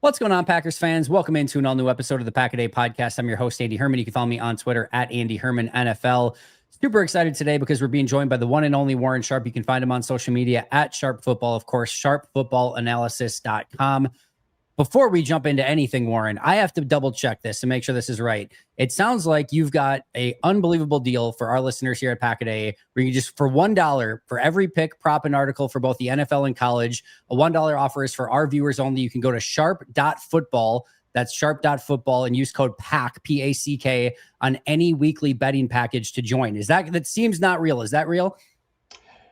What's going on, Packers fans? Welcome into an all-new episode of the Pack-A-Day podcast. I'm your host, Andy Herman. You can follow me on Twitter at Andy Herman NFL. Super excited today because we're being joined by the one and only Warren Sharp. You can find him on social media at Sharp Football, of course, sharpfootballanalysis.com. Before we jump into anything, Warren, I have to double check this to make sure this is right. It sounds like you've got an unbelievable deal for our listeners here at Pack-A-Day, where you just, for $1 for every pick, prop, and article for both the NFL and college, a $1 offer is for our viewers only. You can go to sharp.football. That's sharp.football and use code PACK, P-A-C-K, on any weekly betting package to join. That seems not real. Is that real?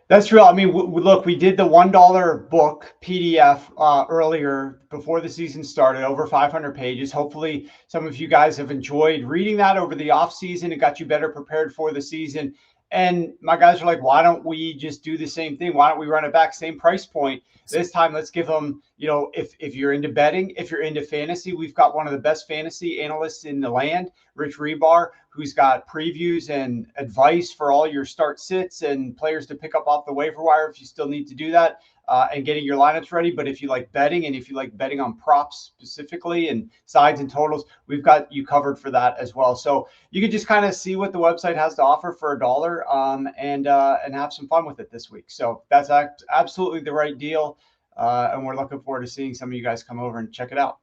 That's real. I mean, look, we did the $1 book PDF earlier before the season started, over 500 pages. Hopefully, some of you guys have enjoyed reading that over the off season. It got you better prepared for the season. And my guys are like, why don't we just do the same thing? Why don't we run it back? Same price point. This time, let's give them, if you're into betting, if you're into fantasy, we've got one of the best fantasy analysts in the land, Rich Rebar, who's got previews and advice for all your start sits and players to pick up off the waiver wire if you still need to do that, and getting your lineups ready. But if you like betting, and if you like betting on props specifically and sides and totals, we've got you covered for that as well. So you can just kind of see what the website has to offer for $1, and have some fun with it this week. So that's absolutely the right deal. And we're looking forward to seeing some of you guys come over and check it out.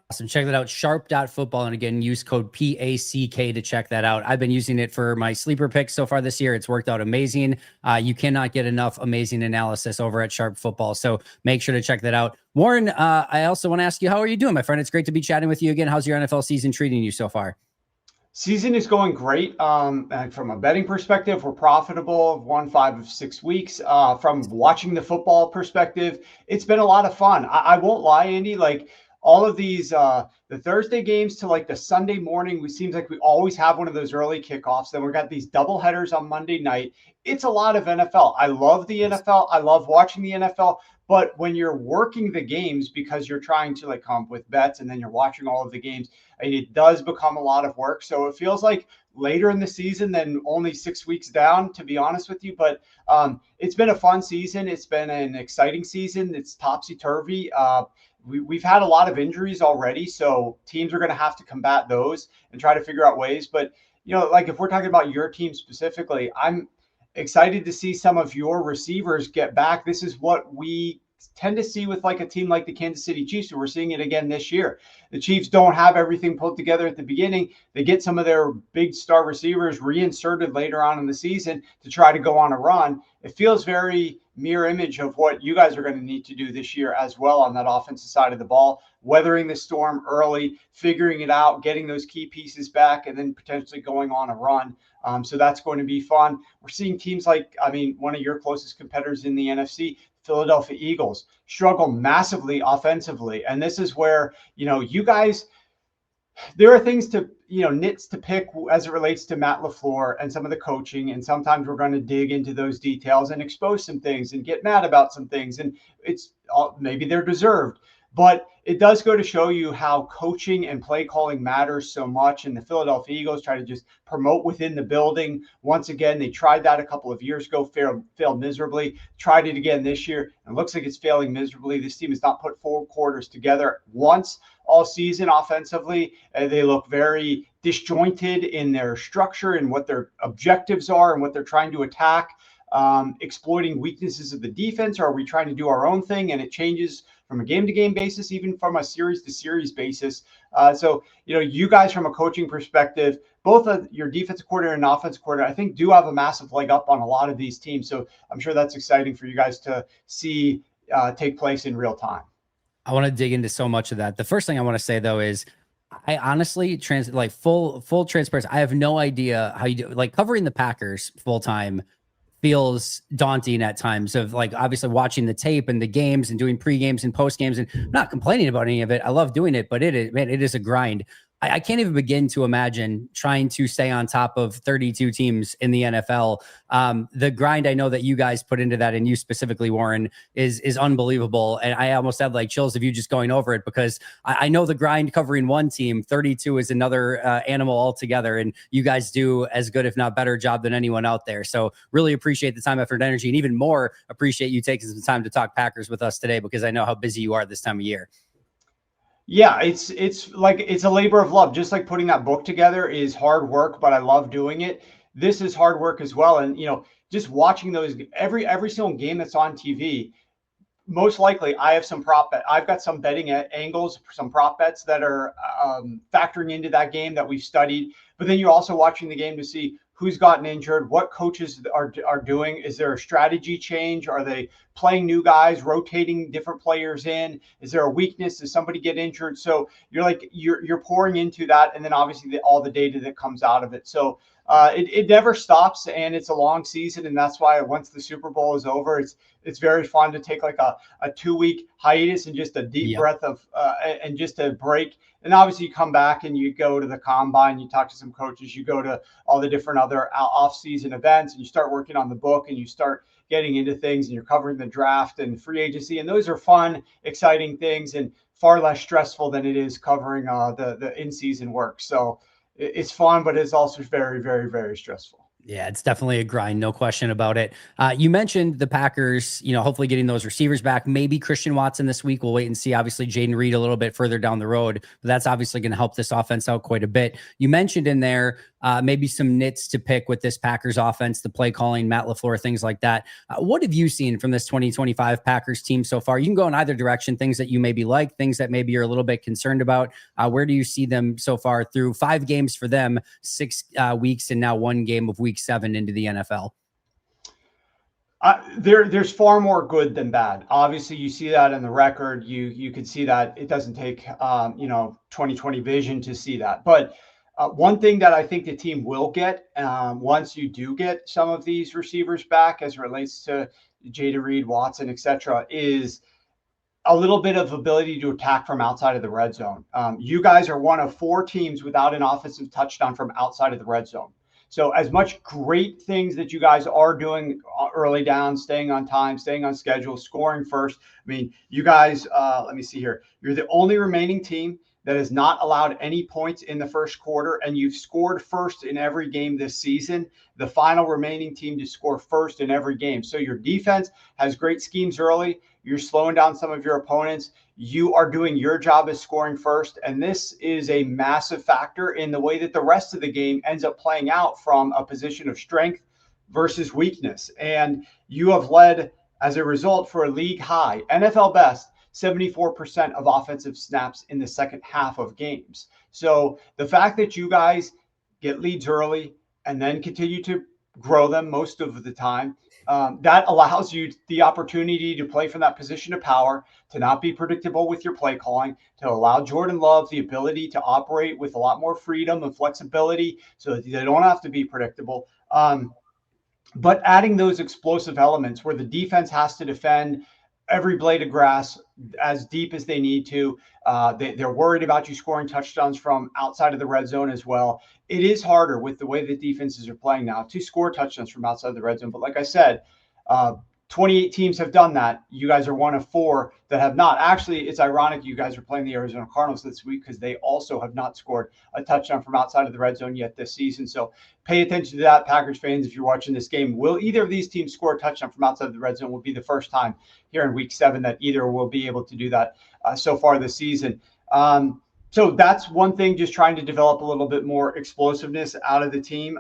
Awesome. Check that out, sharp.football. And again, use code PACK to check that out. I've been using it for my sleeper picks so far this year. It's worked out amazing. You cannot get enough amazing analysis over at Sharp Football. So make sure to check that out. Warren, I also want to ask you, how are you doing, my friend? It's great to be chatting with you again. How's your NFL season treating you so far? Season is going great. And from a betting perspective, we're profitable. Won 5 of 6 weeks. From watching the football perspective, it's been a lot of fun. I won't lie, Andy, like all of these, the Thursday games to like the Sunday morning, it seems like we always have one of those early kickoffs. Then we've got these double headers on Monday night. It's a lot of NFL. I love the NFL. I love watching the NFL. But when you're working the games because you're trying to like come up with bets and then you're watching all of the games, and it does become a lot of work. So it feels like later in the season than only 6 weeks down, to be honest with you. But it's been a fun season. It's been an exciting season. It's topsy-turvy. We've had a lot of injuries already, so teams are going to have to combat those and try to figure out ways. But, like if we're talking about your team specifically, I'm excited to see some of your receivers get back. This is what we tend to see with like a team like the Kansas City Chiefs, and we're seeing it again this year. The Chiefs don't have everything pulled together at the beginning. They get some of their big star receivers reinserted later on in the season to try to go on a run. It feels very mirror image of what you guys are going to need to do this year as well on that offensive side of the ball, weathering the storm early, figuring it out, getting those key pieces back, and then potentially going on a run. So that's going to be fun. We're seeing teams like, one of your closest competitors in the NFC, Philadelphia Eagles, struggle massively offensively. And this is where, you guys, there are things to, nits to pick as it relates to Matt LaFleur and some of the coaching. And sometimes we're going to dig into those details and expose some things and get mad about some things. And it's maybe they're deserved. But it does go to show you how coaching and play calling matters so much. And the Philadelphia Eagles try to just promote within the building. Once again, they tried that a couple of years ago, failed miserably, tried it again this year, and looks like it's failing miserably. This team has not put 4 quarters together once all season offensively. They look very disjointed in their structure and what their objectives are and what they're trying to attack. Exploiting weaknesses of the defense, or are we trying to do our own thing? And it changes from a game-to-game basis, even from a series-to-series basis. So, you guys from a coaching perspective, both your defensive coordinator and offensive coordinator, I think do have a massive leg up on a lot of these teams. So I'm sure that's exciting for you guys to see take place in real time. I want to dig into so much of that. The first thing I want to say, though, is I honestly, full transparency, I have no idea how you do, like, covering the Packers full-time feels daunting at times, of like obviously watching the tape and the games and doing pre-games and post-games, and I'm not complaining about any of it. I love doing it, but it is a grind. I can't even begin to imagine trying to stay on top of 32 teams in the NFL. The grind I know that you guys put into that, and you specifically, Warren, is unbelievable. And I almost had like chills of you just going over it, because I know the grind covering one team, 32 is another animal altogether. And you guys do as good, if not better job than anyone out there. So really appreciate the time, effort, and energy, and even more appreciate you taking some time to talk Packers with us today, because I know how busy you are this time of year. Yeah, it's like it's a labor of love. Just like putting that book together is hard work, but I love doing it. This is hard work as well. And just watching those every single game that's on TV, most likely I have some prop bet. I've got some betting angles, some prop bets that are factoring into that game that we've studied. But then you're also watching the game to see who's gotten injured, what coaches are doing. Is there a strategy change? Are they playing new guys, rotating different players in? Is there a weakness? Does somebody get injured? So you're pouring into that, and then obviously all the data that comes out of it. So it never stops, and it's a long season, and that's why once the Super Bowl is over, it's very fun to take like a 2 week hiatus and just a deep Yep. breath of and just a break. And obviously you come back and you go to the combine, you talk to some coaches, you go to all the different other off-season events, and you start working on the book, and you start getting into things, and you're covering the draft and free agency, and those are fun, exciting things, and far less stressful than it is covering the in-season work. So it's fun, but it's also very, very, very stressful. Yeah, it's definitely a grind, no question about it. You mentioned the Packers, hopefully getting those receivers back. Maybe Christian Watson this week. We'll wait and see. Obviously, Jaden Reed a little bit further down the road, but that's obviously going to help this offense out quite a bit. You mentioned in there maybe some nits to pick with this Packers offense, the play calling, Matt LaFleur, things like that. What have you seen from this 2025 Packers team so far? You can go in either direction, things that you maybe like, things that maybe you're a little bit concerned about. Where do you see them so far through 5 games for them, 6 weeks, and now 1 game of week 7 into the NFL? There's far more good than bad. Obviously, you see that in the record. You can see that it doesn't take 2020 vision to see that. But one thing that I think the team will get once you do get some of these receivers back, as it relates to Jada Reed, Watson, etc., is a little bit of ability to attack from outside of the red zone. You guys are one of 4 teams without an offensive touchdown from outside of the red zone. So as much great things that you guys are doing early down, staying on time, staying on schedule, scoring first. I mean, you guys, let me see here. You're the only remaining team that has not allowed any points in the first quarter, and you've scored first in every game this season. The final remaining team to score first in every game. So your defense has great schemes early. You're slowing down some of your opponents. You are doing your job as scoring first. And this is a massive factor in the way that the rest of the game ends up playing out from a position of strength versus weakness. And you have led, as a result, for a league high, NFL best, 74% of offensive snaps in the second half of games. So the fact that you guys get leads early and then continue to grow them most of the time, that allows you the opportunity to play from that position of power, to not be predictable with your play calling, to allow Jordan Love the ability to operate with a lot more freedom and flexibility so that they don't have to be predictable. But adding those explosive elements where the defense has to defend every blade of grass as deep as they need to. They're worried about you scoring touchdowns from outside of the red zone as well. It is harder with the way that defenses are playing now to score touchdowns from outside the red zone. But like I said, 28 teams have done that. You guys are one of 4 that have not. Actually, it's ironic you guys are playing the Arizona Cardinals this week because they also have not scored a touchdown from outside of the red zone yet this season. So pay attention to that, Packers fans, if you're watching this game. Will either of these teams score a touchdown from outside of the red zone? Will be the first time here in week 7 that either will be able to do that so far this season. So that's one thing, just trying to develop a little bit more explosiveness out of the team.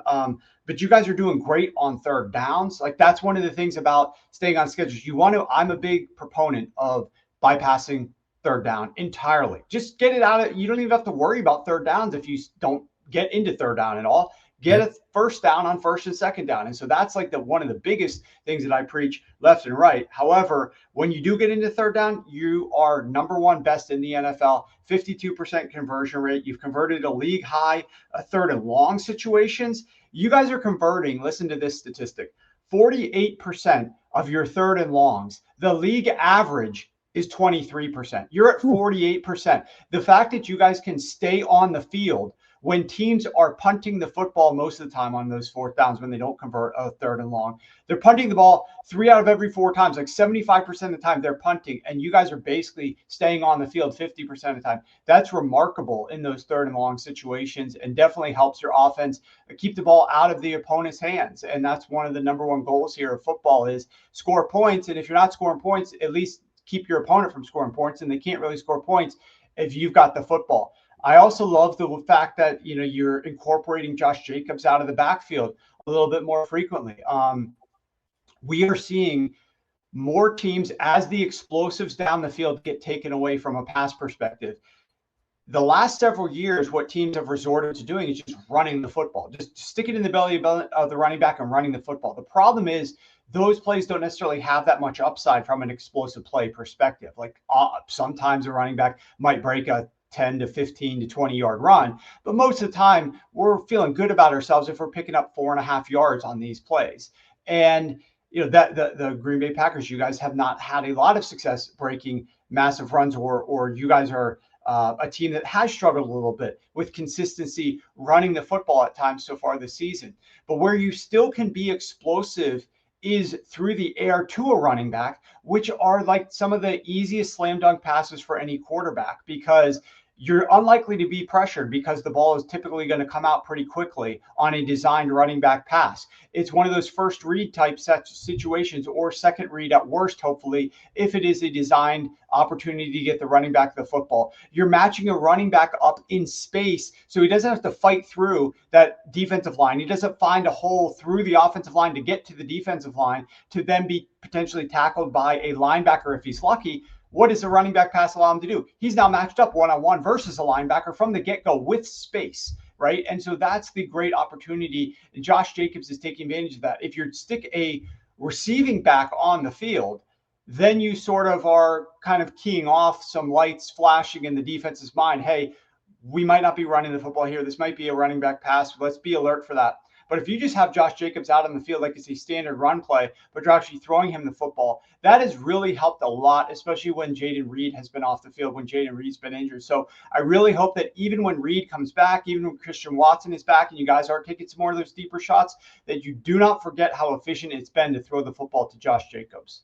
But you guys are doing great on third downs. Like, that's one of the things about staying on schedules. I'm a big proponent of bypassing third down entirely. Just get it out of, you don't even have to worry about third downs if you don't get into third down at all. Get a first down on first and second down. And so that's like one of the biggest things that I preach left and right. However, when you do get into third down, you are number 1 best in the NFL, 52% conversion rate. You've converted a league high, a third and long situations. You guys are converting, listen to this statistic, 48% of your third and longs. The league average is 23%. You're at 48%. The fact that you guys can stay on the field when teams are punting the football most of the time on those fourth downs, when they don't convert a third and long, they're punting the ball 3 out of every 4 times, like 75% of the time they're punting, and you guys are basically staying on the field 50% of the time. That's remarkable in those third and long situations, and definitely helps your offense keep the ball out of the opponent's hands. And that's one of the number 1 goals here of football, is score points. And if you're not scoring points, at least keep your opponent from scoring points, and they can't really score points if you've got the football. I also love the fact that, you're incorporating Josh Jacobs out of the backfield a little bit more frequently. We are seeing more teams, as the explosives down the field get taken away from a pass perspective. The last several years, what teams have resorted to doing is just running the football, just stick it in the belly of the running back and running the football. The problem is those plays don't necessarily have that much upside from an explosive play perspective. Like sometimes a running back might break a 10 to 15 to 20 yard run, but most of the time we're feeling good about ourselves if we're picking up 4.5 yards on these plays. And that the Green Bay Packers, you guys have not had a lot of success breaking massive runs, or you guys are a team that has struggled a little bit with consistency running the football at times so far this season. But where you still can be explosive is through the air to a running back, which are like some of the easiest slam dunk passes for any quarterback, because you're unlikely to be pressured because the ball is typically going to come out pretty quickly on a designed running back pass. It's one of those first read type situations, or second read at worst, hopefully, if it is a designed opportunity to get the running back the football. You're matching a running back up in space, so he doesn't have to fight through that defensive line. He doesn't find a hole through the offensive line to get to the defensive line to then be potentially tackled by a linebacker if he's lucky. What does the running back pass allow him to do? He's now matched up one-on-one versus a linebacker from the get-go with space, right? And so that's the great opportunity. And Josh Jacobs is taking advantage of that. If you stick a receiving back on the field, then you sort of are kind of keying off some lights flashing in the defense's mind. Hey, we might not be running the football here. This might be a running back pass. Let's be alert for that. But if you just have Josh Jacobs out on the field like it's a standard run play, but you're actually throwing him the football, that has really helped a lot, especially when Jayden Reed has been off the field, when Jayden Reed's been injured. So I really hope that even when Reed comes back, even when Christian Watson is back and you guys are taking some more of those deeper shots, that you do not forget how efficient it's been to throw the football to Josh Jacobs.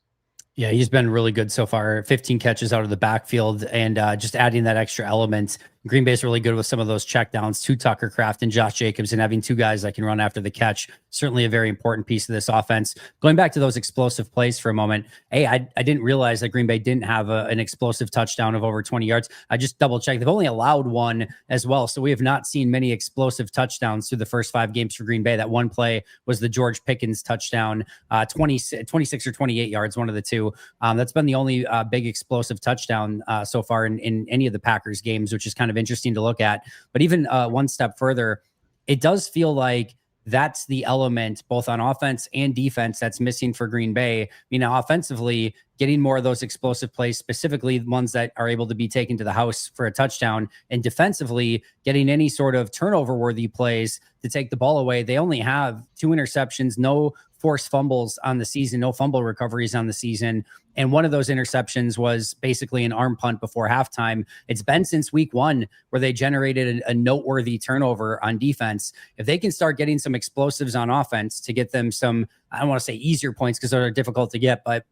Yeah, he's been really good so far. 15 catches out of the backfield, and just adding that extra element. Green Bay's really good with some of those checkdowns to Tucker Kraft and Josh Jacobs, and having two guys that can run after the catch. Certainly a very important piece of this offense. Going back to those explosive plays for a moment. Hey, I didn't realize that Green Bay didn't have an explosive touchdown of over 20 yards. I just double checked. They've only allowed one as well. So we have not seen many explosive touchdowns through the first 5 games for Green Bay. That one play was the George Pickens touchdown, 26 or 28 yards, one of the two. That's been the only big explosive touchdown so far in any of the Packers games, which is kind of interesting to look at. But even one step further, it does feel like that's the element both on offense and defense that's missing for Green Bay. Offensively, getting more of those explosive plays, specifically ones that are able to be taken to the house for a touchdown, and defensively getting any sort of turnover worthy plays to take the ball away. They only have 2 interceptions, no forced fumbles on the season, no fumble recoveries on the season. And one of those interceptions was basically an arm punt before halftime. It's been since week 1 where they generated a noteworthy turnover on defense. If they can start getting some explosives on offense to get them some, I don't want to say easier points because they're difficult to get, but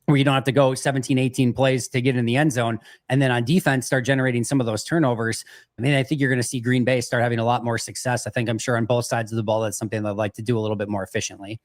where you don't have to go 17, 18 plays to get in the end zone. And then on defense, start generating some of those turnovers. I think you're going to see Green Bay start having a lot more success. I'm sure on both sides of the ball, that's something they'd like to do a little bit more efficiently.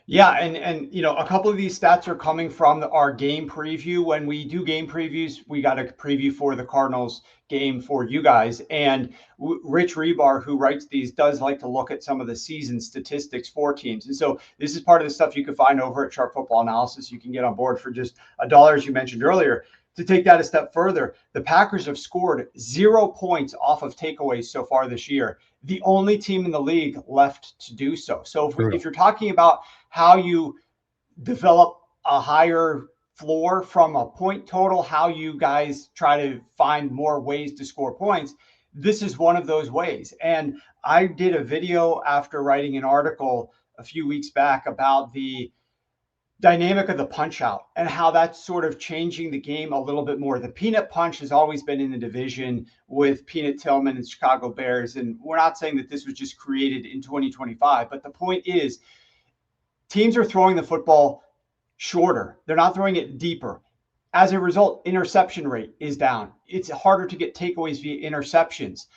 Yeah, and a couple of these stats are coming from our game preview. When we do game previews, we got a preview for the Cardinals game for you guys. And Rich Rebar, who writes these, does like to look at some of the season statistics for teams. And so this is part of the stuff you can find over at Sharp Football Analysis. You can get on board for just $1, as you mentioned earlier. To take that a step further, the Packers have scored 0 points off of takeaways so far this year. The only team in the league left to do so. So if you're talking about how you develop a higher floor from a point total, how you guys try to find more ways to score points, this is one of those ways. And I did a video after writing an article a few weeks back about the dynamic of the punch out and how that's sort of changing the game a little bit more. The peanut punch has always been in the division with Peanut Tillman and Chicago Bears. And we're not saying that this was just created in 2025, but the point is teams are throwing the football shorter. They're not throwing it deeper. As a result, interception rate is down. It's harder to get takeaways via interceptions.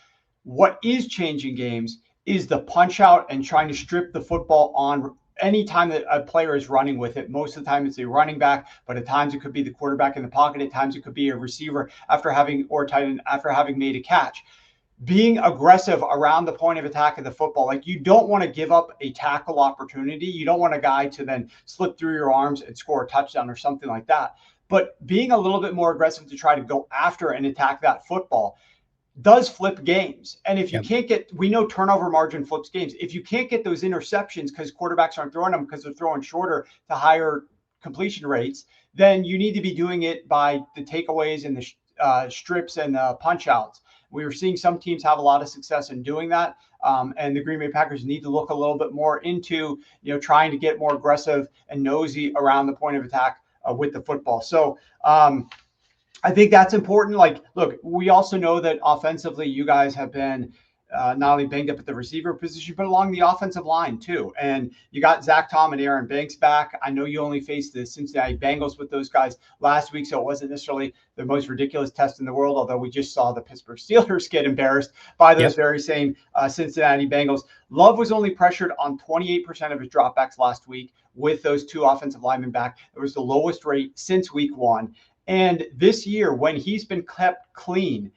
What is changing games is the punch out and trying to strip the football on any time that a player is running with it, most of the time it's a running back, but at times it could be the quarterback in the pocket. At times it could be a receiver after having, or tight end after having made a catch. Being aggressive around the point of attack of the football, like you don't want to give up a tackle opportunity. You don't want a guy to then slip through your arms and score a touchdown or something like that. But being a little bit more aggressive to try to go after and attack that football does flip games. And if you can't get, we know turnover margin flips games. If you can't get those interceptions because quarterbacks aren't throwing them because they're throwing shorter to higher completion rates, then you need to be doing it by the takeaways and the strips and the punch outs. We were seeing some teams have a lot of success in doing that. And the Green Bay Packers need to look a little bit more into, trying to get more aggressive and nosy around the point of attack with the football. So I think that's important. Like, look, we also know that offensively, you guys have been not only banged up at the receiver position, but along the offensive line too. And you got Zach Tom and Aaron Banks back. I know you only faced the Cincinnati Bengals with those guys last week, so it wasn't necessarily the most ridiculous test in the world, although we just saw the Pittsburgh Steelers get embarrassed by those very same Cincinnati Bengals. Love was only pressured on 28% of his dropbacks last week with those two offensive linemen back. It was the lowest rate since week 1. And this year, when he's been kept clean,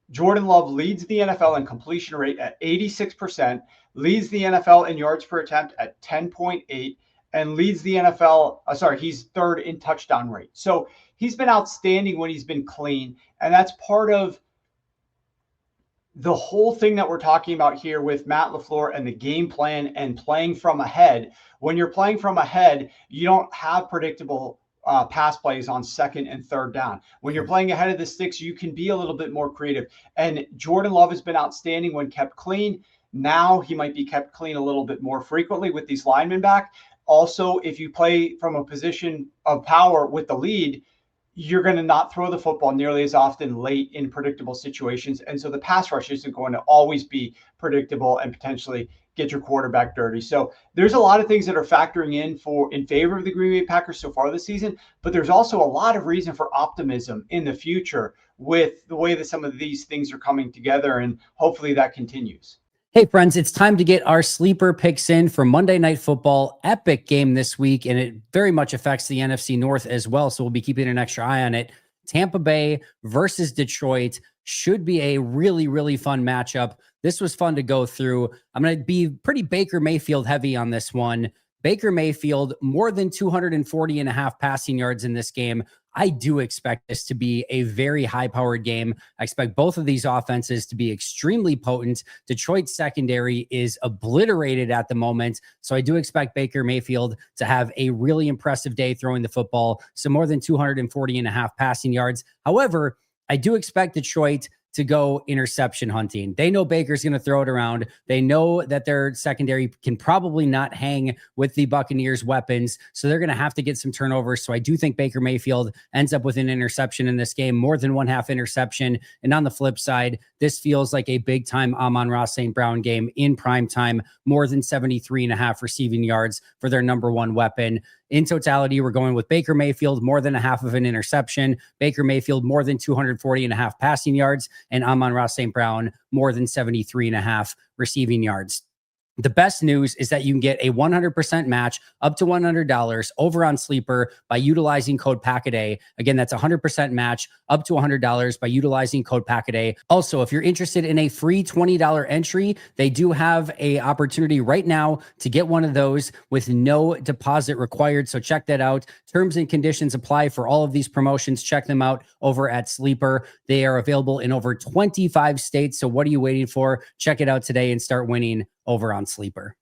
Jordan Love leads the NFL in completion rate at 86%, leads the NFL in yards per attempt at 10.8, and leads the NFL, he's third in touchdown rate. So he's been outstanding when he's been clean. And that's part of the whole thing that we're talking about here with Matt LaFleur and the game plan and playing from ahead. When you're playing from ahead, you don't have predictable pass plays on second and third down. When you're playing ahead of the sticks, you can be a little bit more creative. And Jordan Love has been outstanding when kept clean. Now he might be kept clean a little bit more frequently with these linemen back. Also, if you play from a position of power with the lead, you're going to not throw the football nearly as often late in predictable situations. And so the pass rush isn't going to always be predictable and potentially get your quarterback dirty. So there's a lot of things that are factoring in favor of the Green Bay Packers so far this season, but there's also a lot of reason for optimism in the future with the way that some of these things are coming together, and hopefully that continues. Hey friends, it's time to get our sleeper picks in for Monday Night Football. Epic game this week, and it very much affects the NFC North as well, so we'll be keeping an extra eye on it. Tampa Bay versus Detroit should be a really, really fun matchup. This was fun to go through. I'm going to be pretty Baker Mayfield heavy on this one. Baker Mayfield, more than 240.5 passing yards in this game. I do expect this to be a very high-powered game. I expect both of these offenses to be extremely potent. Detroit's secondary is obliterated at the moment, so I do expect Baker Mayfield to have a really impressive day throwing the football, so more than 240.5 passing yards. However, I do expect Detroit to go interception hunting. They know Baker's going to throw it around. They know that their secondary can probably not hang with the Buccaneers' weapons, so they're going to have to get some turnovers. So I do think Baker Mayfield ends up with an interception in this game, more than 1/2 interception. And on the flip side, this feels like a big-time Amon-Ra St. Brown game in prime time, more than 73.5 receiving yards for their number one weapon. In totality, we're going with Baker Mayfield, more than 1/2 of an interception, Baker Mayfield, more than 240.5 passing yards, and Amon-Ra St. Brown, more than 73.5 receiving yards. The best news is that you can get a 100% match up to $100 over on Sleeper by utilizing code PACKADAY. Again, that's a 100% match up to $100 by utilizing code PACKADAY. Also, if you're interested in a free $20 entry, they do have a opportunity right now to get one of those with no deposit required. So check that out. Terms and conditions apply for all of these promotions. Check them out over at Sleeper. They are available in over 25 states. So what are you waiting for? Check it out today and start winning over on Sleeper.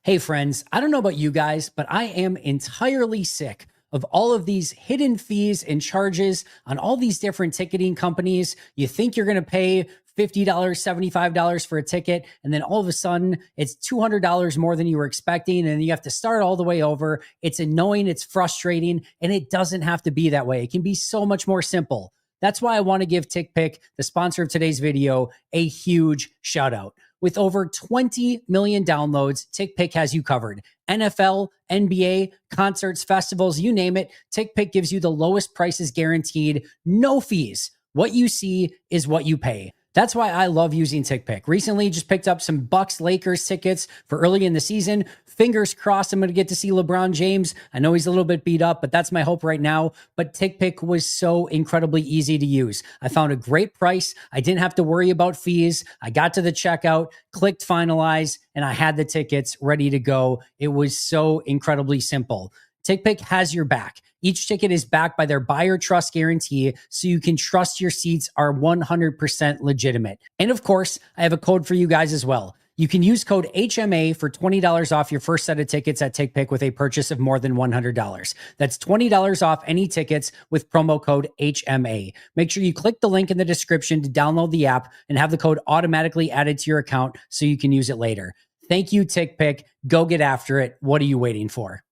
Hey friends, I don't know about you guys, but I am entirely sick of all of these hidden fees and charges on all these different ticketing companies. You think you're going to pay $50, $75 for a ticket, and then all of a sudden it's $200 more than you were expecting, and you have to start all the way over. It's annoying, it's frustrating, and it doesn't have to be that way. It can be so much more simple. That's why I want to give TickPick, the sponsor of today's video, a huge shout out. With over 20 million downloads, TickPick has you covered. NFL, NBA, concerts, festivals, you name it, TickPick gives you the lowest prices guaranteed, no fees. What you see is what you pay. That's why I love using TickPick. Recently, just picked up some Bucks Lakers tickets for early in the season. Fingers crossed I'm going to get to see LeBron James. I know he's a little bit beat up, but that's my hope right now. But TickPick was so incredibly easy to use. I found a great price. I didn't have to worry about fees. I got to the checkout, clicked finalize, and I had the tickets ready to go. It was so incredibly simple. TickPick has your back. Each ticket is backed by their buyer trust guarantee, so you can trust your seats are 100% legitimate. And of course, I have a code for you guys as well. You can use code HMA for $20 off your first set of tickets at TickPick with a purchase of more than $100. That's $20 off any tickets with promo code HMA. Make sure you click the link in the description to download the app and have the code automatically added to your account so you can use it later. Thank you, TickPick. Go get after it. What are you waiting for?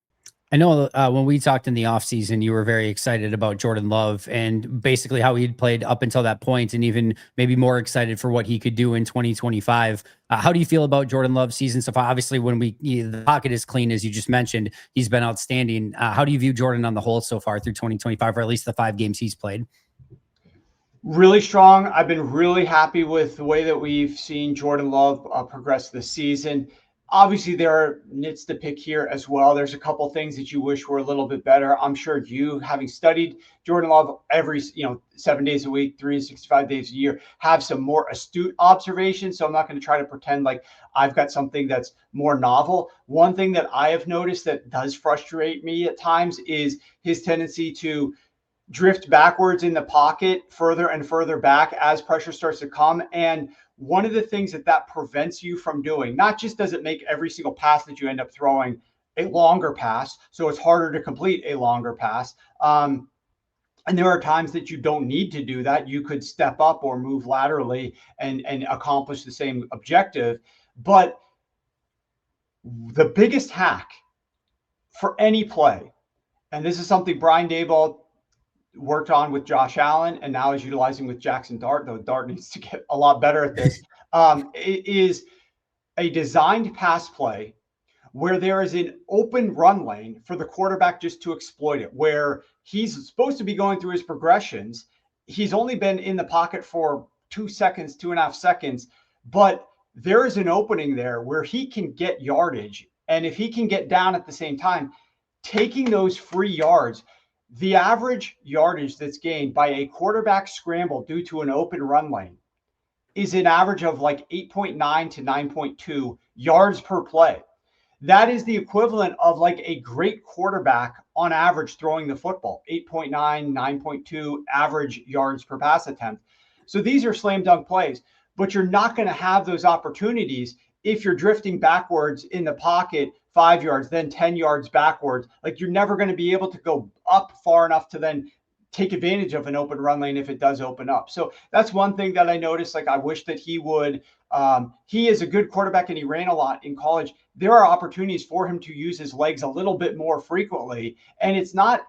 I know when we talked in the offseason, you were very excited about Jordan Love and basically how he'd played up until that point, and even maybe more excited for what he could do in 2025. How do you feel about Jordan Love's season so far? Obviously, when the pocket is clean, as you just mentioned, he's been outstanding. How do you view Jordan on the whole so far through 2025, or at least the 5 games he's played? Really strong. I've been really happy with the way that we've seen Jordan Love progress this season. Obviously, there are nits to pick here as well. There's a couple things that you wish were a little bit better. I'm sure you, having studied Jordan Love every 7 days a week, 365 days a year, have some more astute observations. So I'm not going to try to pretend like I've got something that's more novel. One thing that I have noticed that does frustrate me at times is his tendency to drift backwards in the pocket further and further back as pressure starts to come. And one of the things that prevents you from doing, not just does it make every single pass that you end up throwing a longer pass, so it's harder to complete a longer pass. And there are times that you don't need to do that. You could step up or move laterally and accomplish the same objective. But the biggest hack for any play, and this is something Brian Daboll worked on with Josh Allen and now is utilizing with Jackson Dart, though Dart needs to get a lot better at this, it is a designed pass play where there is an open run lane for the quarterback just to exploit it, where he's supposed to be going through his progressions. He's only been in the pocket for 2 seconds, 2.5 seconds, but there is an opening there where he can get yardage. And if he can get down at the same time, taking those free yards, the average yardage that's gained by a quarterback scramble due to an open run lane is an average of like 8.9 to 9.2 yards per play. That is the equivalent of like a great quarterback on average throwing the football, 8.9, 9.2 average yards per pass attempt. So these are slam dunk plays, but you're not going to have those opportunities if you're drifting backwards in the pocket 5 yards, then 10 yards backwards. Like, you're never going to be able to go up far enough to then take advantage of an open run lane if it does open up. So that's one thing that I noticed. Like, I wish that he would, he is a good quarterback and he ran a lot in college. There are opportunities for him to use his legs a little bit more frequently. And it's not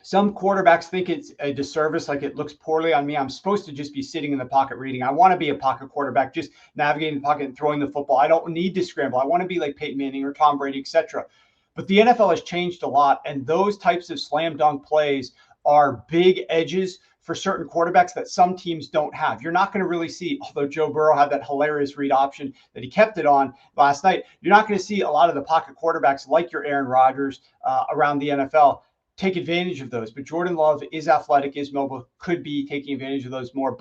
some quarterbacks think it's a disservice, like it looks poorly on me. I'm supposed to just be sitting in the pocket reading. I want to be a pocket quarterback, just navigating the pocket and throwing the football. I don't need to scramble. I want to be like Peyton Manning or Tom Brady, etc. But the NFL has changed a lot, and those types of slam dunk plays are big edges for certain quarterbacks that some teams don't have. You're not going to really see, although Joe Burrow had that hilarious read option that he kept it on last night, you're not going to see a lot of the pocket quarterbacks like your Aaron Rodgers around the NFL take advantage of those. But Jordan Love is athletic, is mobile, could be taking advantage of those more.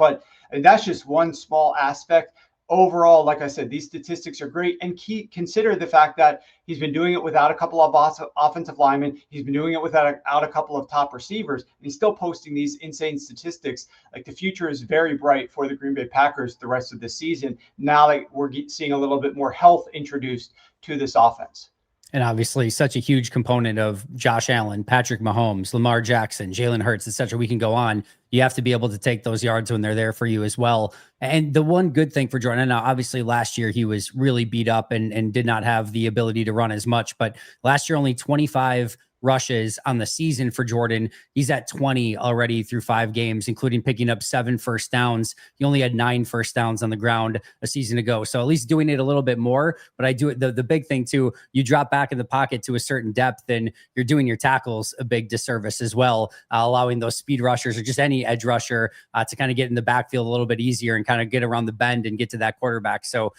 And that's just one small aspect. Overall, like I said, these statistics are great, and consider the fact that he's been doing it without a couple of offensive linemen. He's been doing it without a couple of top receivers, and he's still posting these insane statistics. Like, the future is very bright for the Green Bay Packers the rest of the season, now that we're seeing a little bit more health introduced to this offense. And obviously such a huge component of Josh Allen, Patrick Mahomes, Lamar Jackson, Jalen Hurts, etc. We can go on. You have to be able to take those yards when they're there for you as well. And the one good thing for Jordan, now obviously last year he was really beat up and did not have the ability to run as much, but last year only 25 rushes on the season for Jordan. He's at 20 already through 5 games, including picking up 7 first downs. He only had 9 first downs on the ground a season ago. So at least doing it a little bit more. But I do it. The big thing too, you drop back in the pocket to a certain depth and you're doing your tackles a big disservice as well, allowing those speed rushers or just any edge rusher to kind of get in the backfield a little bit easier and kind of get around the bend and get to that quarterback. So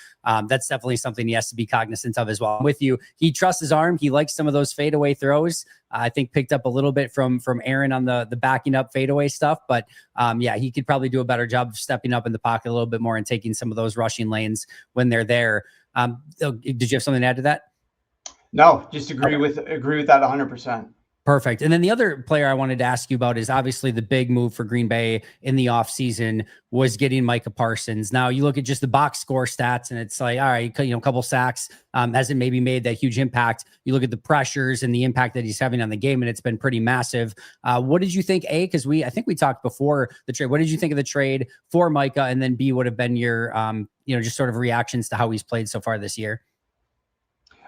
that's definitely something he has to be cognizant of as well. I'm with you. He trusts his arm. He likes some of those fadeaway throws. I think picked up a little bit from Aaron on the backing up fadeaway stuff, but yeah, he could probably do a better job of stepping up in the pocket a little bit more and taking some of those rushing lanes when they're there. Did you have something to add to that? No, just agree with that 100%. Perfect. And then the other player I wanted to ask you about is obviously the big move for Green Bay in the offseason was getting Micah Parsons. Now you look at just the box score stats and it's like, all right, a couple sacks hasn't maybe made that huge impact. You look at the pressures and the impact that he's having on the game and it's been pretty massive. What did you think, A, because I think we talked before the trade. What did you think of the trade for Micah? And then B, would have been your, just sort of reactions to how he's played so far this year?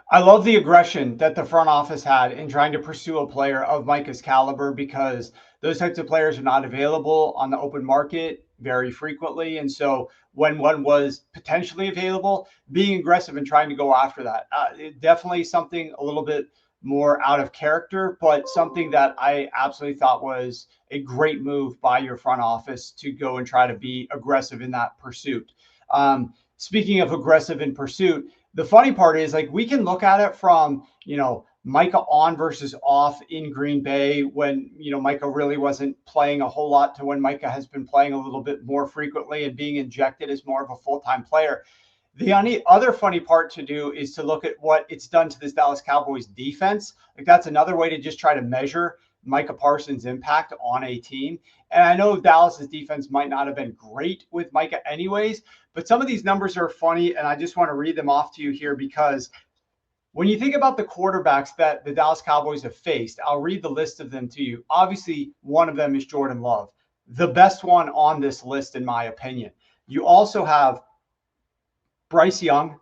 I love the aggression that the front office had in trying to pursue a player of Micah's caliber, because those types of players are not available on the open market very frequently. And so when one was potentially available, being aggressive and trying to go after that, definitely something a little bit more out of character, but something that I absolutely thought was a great move by your front office to go and try to be aggressive in that pursuit. Speaking of aggressive in pursuit, the funny part is, like, we can look at it from, Micah on versus off in Green Bay when, Micah really wasn't playing a whole lot to when Micah has been playing a little bit more frequently and being injected as more of a full-time player. The only other funny part to do is to look at what it's done to this Dallas Cowboys defense. Like, that's another way to just try to measure Micah Parsons' impact on a team. And I know Dallas's defense might not have been great with Micah anyways, but some of these numbers are funny, and I just want to read them off to you here, because when you think about the quarterbacks that the Dallas Cowboys have faced, I'll read the list of them to you. Obviously, one of them is Jordan Love, the best one on this list, in my opinion. You also have Bryce Young,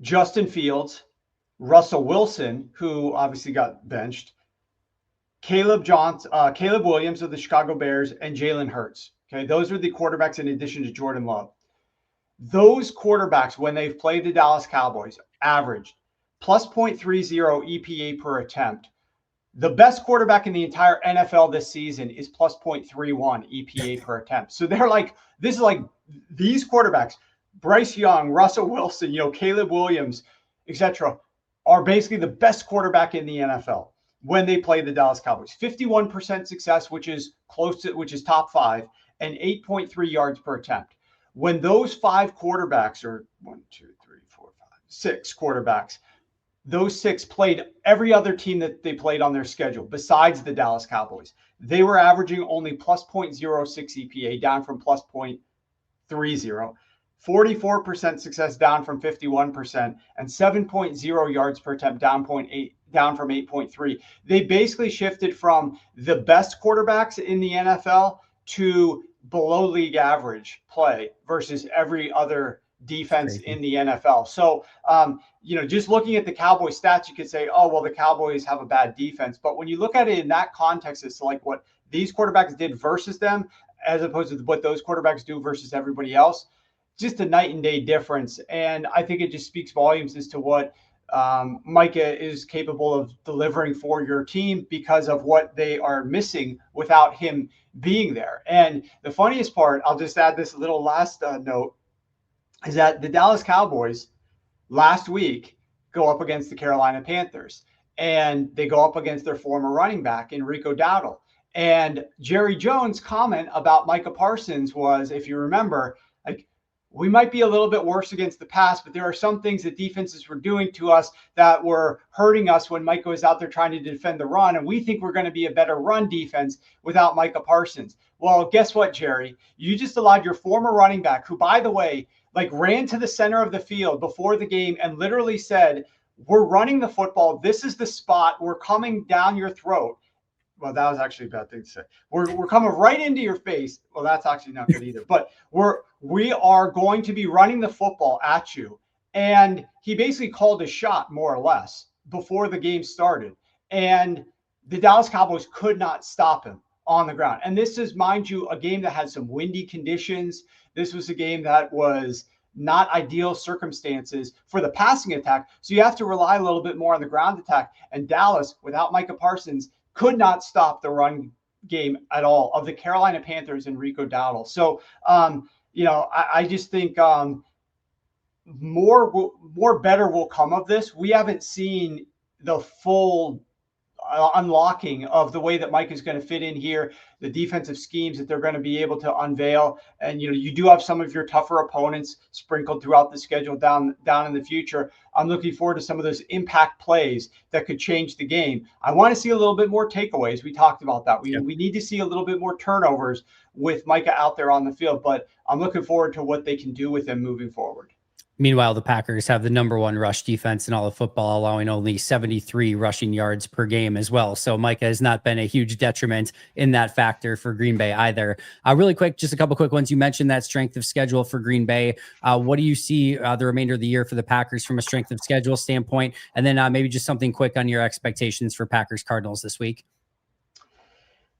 Justin Fields, Russell Wilson, who obviously got benched, Caleb Williams of the Chicago Bears, and Jalen Hurts. Okay, those are the quarterbacks in addition to Jordan Love. Those quarterbacks, when they've played the Dallas Cowboys, averaged plus 0.30 EPA per attempt. The best quarterback in the entire NFL this season is plus 0.31 EPA per attempt. So this is like these quarterbacks, Bryce Young, Russell Wilson, Caleb Williams, etc., are basically the best quarterback in the NFL when they play the Dallas Cowboys. 51% success, which is top 5, and 8.3 yards per attempt. When those 5 quarterbacks, or 6 quarterbacks, those 6 played every other team that they played on their schedule besides the Dallas Cowboys, they were averaging only plus 0.06 EPA, down from plus 0.30. 44% success, down from 51%, and 7.0 yards per attempt, down from 8.3. They basically shifted from the best quarterbacks in the NFL to below league average play versus every other defense in the NFL. So, just looking at the Cowboys stats, you could say, oh, well, the Cowboys have a bad defense. But when you look at it in that context, it's like what these quarterbacks did versus them, as opposed to what those quarterbacks do versus everybody else, just a night and day difference. And I think it just speaks volumes as to what Micah is capable of delivering for your team because of what they are missing without him being there. And the funniest part, I'll just add this little last note, is that the Dallas Cowboys last week go up against the Carolina Panthers, and they go up against their former running back, Enrico Dowdle. And Jerry Jones' comment about Micah Parsons was, if you remember, like, we might be a little bit worse against the pass, but there are some things that defenses were doing to us that were hurting us when Micah was out there trying to defend the run. And we think we're going to be a better run defense without Micah Parsons. Well, guess what, Jerry? You just allowed your former running back, who, by the way, ran to the center of the field before the game and literally said, we're running the football. This is the spot. We're coming down your throat. Well, that was actually a bad thing to say. We're coming right into your face. Well, that's actually not good either. But we are going to be running the football at you. And he basically called a shot, more or less, before the game started. And the Dallas Cowboys could not stop him on the ground. And this is, mind you, a game that had some windy conditions. This was a game that was not ideal circumstances for the passing attack. So you have to rely a little bit more on the ground attack. And Dallas, without Micah Parsons, could not stop the run game at all of the Carolina Panthers and Rico Dowdle. So, I just think more better will come of this. We haven't seen the full unlocking of the way that Mike is going to fit in here, the defensive schemes that they're going to be able to unveil. And, you do have some of your tougher opponents sprinkled throughout the schedule down in the future. I'm looking forward to some of those impact plays that could change the game. I want to see a little bit more takeaways. We talked about that. We need to see a little bit more turnovers with Micah out there on the field, but I'm looking forward to what they can do with him moving forward. Meanwhile, the Packers have the #1 rush defense in all of football, allowing only 73 rushing yards per game as well. So Micah has not been a huge detriment in that factor for Green Bay either. Really quick, just a couple quick ones. You mentioned that strength of schedule for Green Bay. What do you see the remainder of the year for the Packers from a strength of schedule standpoint? And then maybe just something quick on your expectations for Packers Cardinals this week.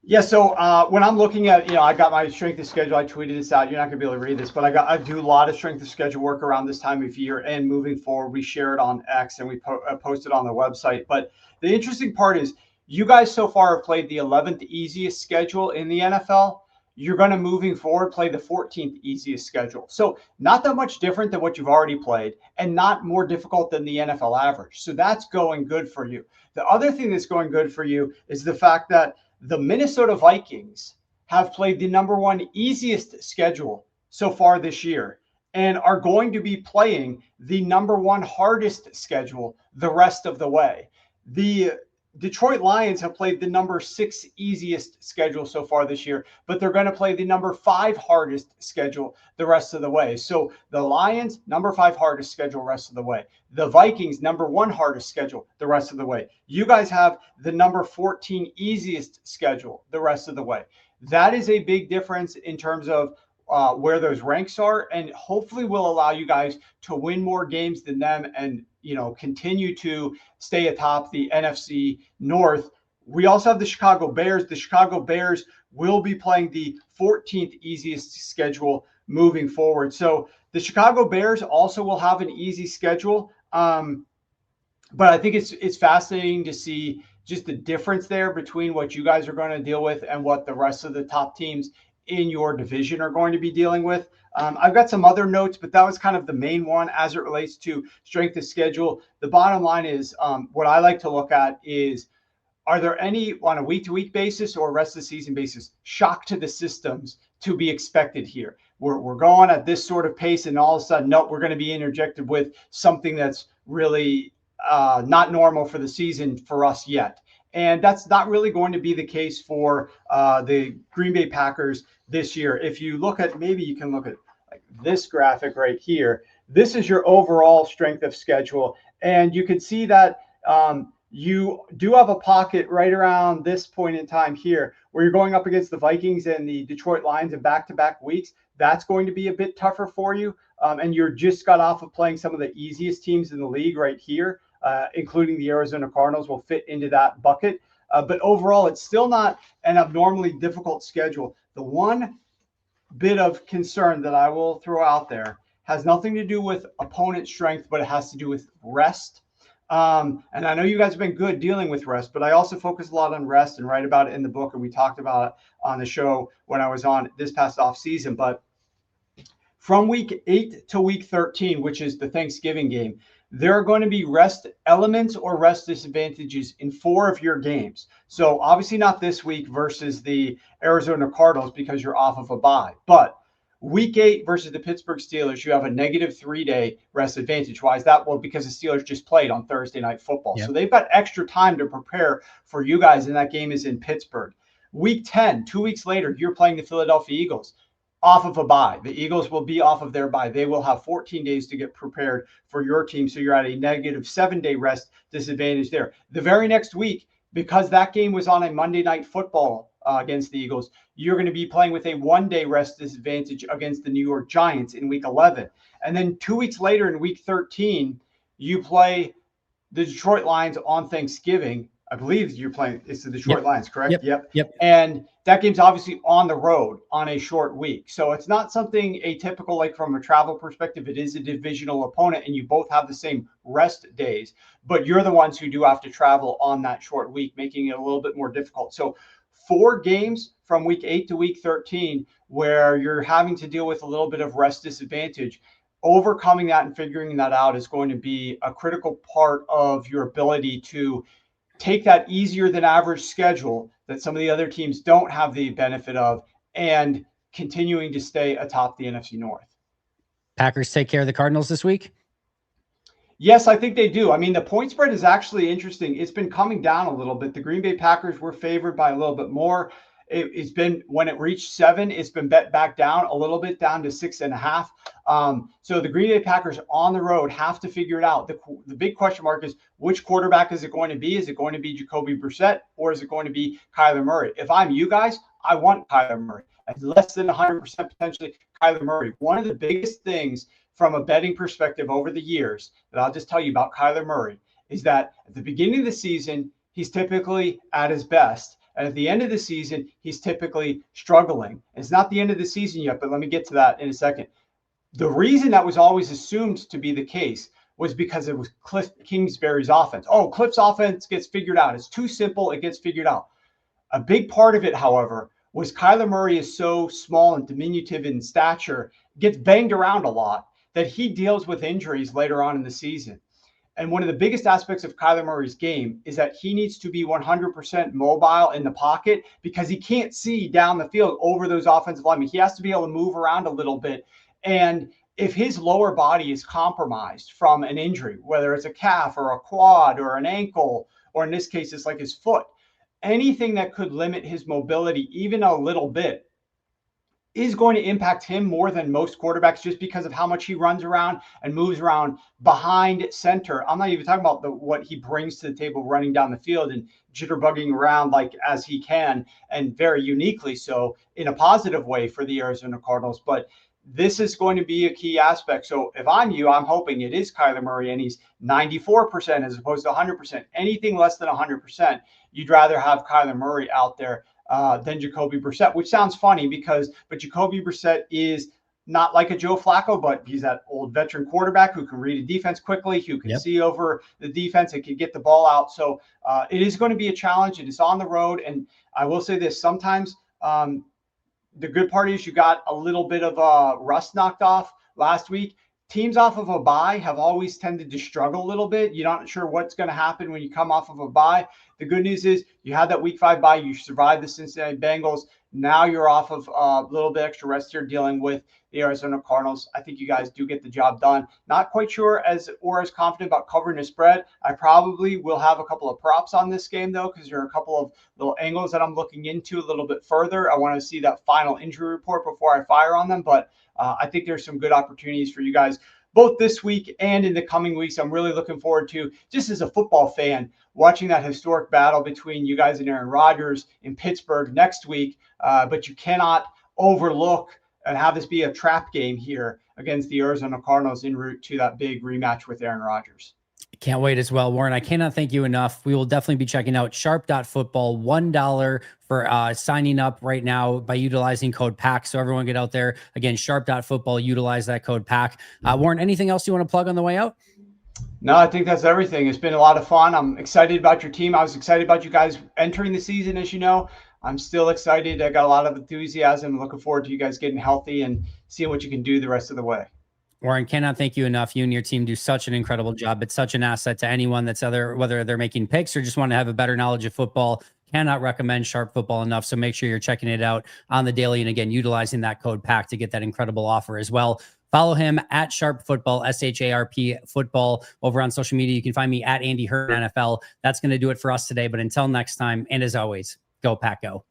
Yeah, so when I'm looking at, I got my strength of schedule. I tweeted this out. You're not going to be able to read this, but I do a lot of strength of schedule work around this time of year and moving forward. We share it on X and we post it on the website. But the interesting part is you guys so far have played the 11th easiest schedule in the NFL. You're going to, moving forward, play the 14th easiest schedule. So not that much different than what you've already played and not more difficult than the NFL average. So that's going good for you. The other thing that's going good for you is the fact that the Minnesota Vikings have played the #1 easiest schedule so far this year and are going to be playing the #1 hardest schedule the rest of the way. The Detroit Lions have played the #6 easiest schedule so far this year, but they're going to play the #5 hardest schedule the rest of the way. So the Lions, #5 hardest schedule rest of the way. The Vikings, #1 hardest schedule the rest of the way. You guys have the #14 easiest schedule the rest of the way. That is a big difference in terms of where those ranks are, and hopefully will allow you guys to win more games than them and continue to stay atop the NFC North. We also have the Chicago Bears. The Chicago Bears will be playing the 14th easiest schedule moving forward. So the Chicago Bears also will have an easy schedule. But I think it's fascinating to see just the difference there between what you guys are going to deal with and what the rest of the top teams in your division are going to be dealing with. I've got some other notes, but that was kind of the main one as it relates to strength of schedule. The bottom line is what I like to look at is, are there any, on a week-to-week basis or rest of the season basis, shock to the systems to be expected here? We're going at this sort of pace, and all of a sudden, nope, we're going to be interjected with something that's really not normal for the season for us yet. And that's not really going to be the case for the Green Bay Packers this year. If you look at, maybe you can look at like this graphic right here. This is your overall strength of schedule. And you can see that you do have a pocket right around this point in time here where you're going up against the Vikings and the Detroit Lions in back-to-back weeks. That's going to be a bit tougher for you. And you're just got off of playing some of the easiest teams in the league right here. Including the Arizona Cardinals will fit into that bucket. But overall, it's still not an abnormally difficult schedule. The one bit of concern that I will throw out there has nothing to do with opponent strength, but it has to do with rest. And I know you guys have been good dealing with rest, but I also focus a lot on rest and write about it in the book. And we talked about it on the show when I was on this past off season. But from week 8 to week 13, which is the Thanksgiving game, there are going to be rest elements or rest disadvantages in 4 of your games. So obviously not this week versus the Arizona Cardinals because you're off of a bye. But week 8 versus the Pittsburgh Steelers, you have a -3-day rest advantage. Why is that? Well, because the Steelers just played on Thursday Night Football. Yep. So they've got extra time to prepare for you guys, and that game is in Pittsburgh. Week 10, 2 weeks later, you're playing the Philadelphia Eagles. Off of a bye. The Eagles will be off of their bye. They will have 14 days to get prepared for your team. So you're at a -7-day rest disadvantage there. The very next week, because that game was on a Monday Night Football against the Eagles, you're going to be playing with a 1-day rest disadvantage against the New York Giants in week 11. And then 2 weeks later in week 13, you play the Detroit Lions on Thanksgiving. I believe you're playing. It's the Detroit Yep. Lions, correct? Yep. And that game's obviously on the road on a short week. So it's not something atypical like from a travel perspective. It is a divisional opponent and you both have the same rest days, but you're the ones who do have to travel on that short week, making it a little bit more difficult. So 4 games from week 8 to week 13 where you're having to deal with a little bit of rest disadvantage. Overcoming that and figuring that out is going to be a critical part of your ability to take that easier than average schedule that some of the other teams don't have the benefit of and continuing to stay atop the NFC North. Packers take care of the Cardinals this week? Yes, I think they do. I mean, the point spread is actually interesting. It's been coming down a little bit. The Green Bay Packers were favored by a little bit more. It's been, when it reached 7, it's been bet back down a little bit, down to 6.5. So the Green Bay Packers on the road have to figure it out. The big question mark is, which quarterback is it going to be? Is it going to be Jacoby Brissett or is it going to be Kyler Murray? If I'm you guys, I want Kyler Murray. At less than 100% potentially Kyler Murray. One of the biggest things from a betting perspective over the years that I'll just tell you about Kyler Murray is that at the beginning of the season, he's typically at his best. And at the end of the season, he's typically struggling. It's not the end of the season yet, but let me get to that in a second. The reason that was always assumed to be the case was because it was Cliff Kingsbury's offense. Oh, Cliff's offense gets figured out. It's too simple. It gets figured out. A big part of it, however, was Kyler Murray is so small and diminutive in stature, gets banged around a lot, that he deals with injuries later on in the season. And one of the biggest aspects of Kyler Murray's game is that he needs to be 100% mobile in the pocket because he can't see down the field over those offensive linemen. He has to be able to move around a little bit. And if his lower body is compromised from an injury, whether it's a calf or a quad or an ankle, or in this case, it's like his foot, anything that could limit his mobility even a little bit is going to impact him more than most quarterbacks just because of how much he runs around and moves around behind center. I'm not even talking about what he brings to the table running down the field and jitterbugging around like as he can, and very uniquely so in a positive way for the Arizona Cardinals. But this is going to be a key aspect. So if I'm you, I'm hoping it is Kyler Murray and he's 94% as opposed to 100%. Anything less than 100%, you'd rather have Kyler Murray out there than Jacoby Brissett, which sounds funny but Jacoby Brissett is not like a Joe Flacco, but he's that old veteran quarterback who can read a defense quickly, who can see over the defense and can get the ball out. So it is going to be a challenge. It is on the road. And I will say this, sometimes the good part is you got a little bit of rust knocked off last week. Teams off of a bye have always tended to struggle a little bit. You're not sure what's going to happen when you come off of a bye. The good news is you had that week 5 bye. You survived the Cincinnati Bengals. Now you're off of a little bit extra rest here dealing with the Arizona Cardinals. I think you guys do get the job done. Not quite sure as confident about covering the spread. I probably will have a couple of props on this game, though, because there are a couple of little angles that I'm looking into a little bit further. I want to see that final injury report before I fire on them. But I think there's some good opportunities for you guys both this week and in the coming weeks. I'm really looking forward to, just as a football fan, watching that historic battle between you guys and Aaron Rodgers in Pittsburgh next week. But you cannot overlook and have this be a trap game here against the Arizona Cardinals en route to that big rematch with Aaron Rodgers. Can't wait as well, Warren. I cannot thank you enough. We will definitely be checking out sharp.football, $1 for signing up right now by utilizing code PACK. So everyone get out there. Again, sharp.football, utilize that code PACK. Warren, anything else you want to plug on the way out? No, I think that's everything. It's been a lot of fun. I'm excited about your team. I was excited about you guys entering the season, as you know. I'm still excited. I got a lot of enthusiasm. Looking forward to you guys getting healthy and seeing what you can do the rest of the way. Warren, cannot thank you enough. You and your team do such an incredible job. It's such an asset to anyone that's whether they're making picks or just want to have a better knowledge of football. Cannot recommend Sharp Football enough. So make sure you're checking it out on the daily. And again, utilizing that code PACK to get that incredible offer as well. Follow him at Sharp Football, SHARP Football over on social media. You can find me at Andy Hurt NFL. That's going to do it for us today. But until next time, and as always, go Pack Go.